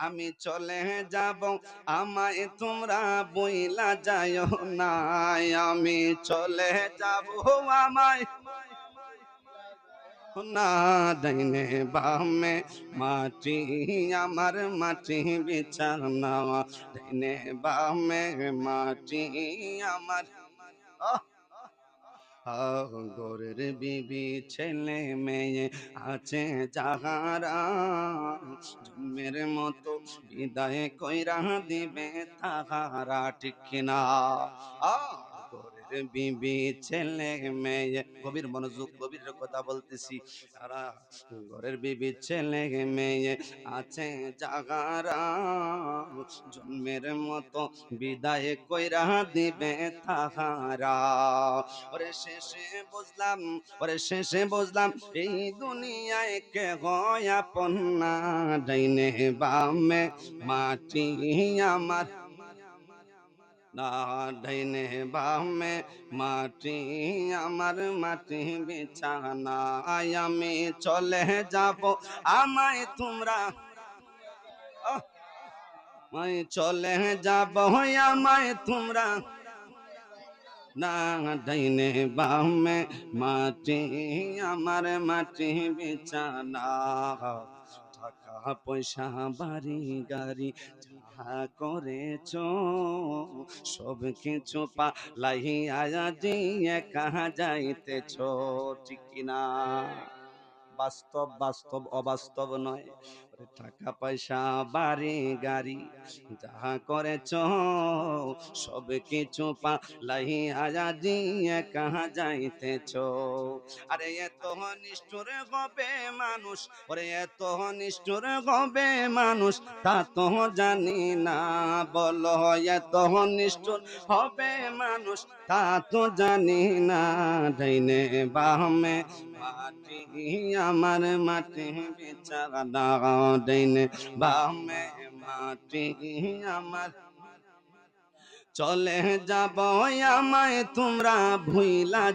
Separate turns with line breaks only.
আমি চলে যাব আমায় তোমরা বইলা যায়ও না। আমি চলে যাব আমায় না, ডাইনে বামে মাটি আমার মাটি বিছানা, ডাইনে বামে মাটি আমার। গোরের বিবি ছেলে মেয়ে আছে যাহারা, জন্মের মতো বিদায় কইরা দিবে তাহারা, ঠিক কিনা? গোরের বিবি ছেলে মেয়ে, গভীর মনোযোগ, গভীর কথা বলতেছি। তারা ঘরের বিবি ছেলে মেয়ে আছে যাহারা, জন্মের মতো বিদায় কইরা দিবে তাহারা। ওরে শেষে বুঝলাম, ওরে শেষে বুঝলাম এই দুনিয়ায় কে হয় আপন না, ডাইনে বামে মাটি আমার না, ডাইনে বামে মাটি আমার মাটি বিছানা। আমি চলে যাব আমায় তোমরা, আমি চলে যাব আমায় তোমরা না, ডাইনে বামে মাটি আমার মাটি বিছানা। টাকা পয়সা বাড়ি গাড়ি যা করেছ, সব কিছু পালাইয়া দিয়ে কাহা যাইতেছ, ঠিক কিনা? বাস্তব, বাস্তব অবাস্তব নয়। টাকা পয়সা বাড়ি গাড়ি যাহা করেছ, সব কিছু পালাইয়া দিয়ে কাহা যাইতেছ। আরে এত নিষ্ঠুর হবে মানুষ, ওরে এত নিষ্ঠুর হবে মানুষ, তা তো জানি না। বলো এত নিষ্ঠুর হবে মানুষ, তা তো জানি না। ডাইনে বামে মাটি আমার মাটি বিছানা, ডাইনে বামে মাটি আমার। চলে যাব আমায় তোমরা ভুইলা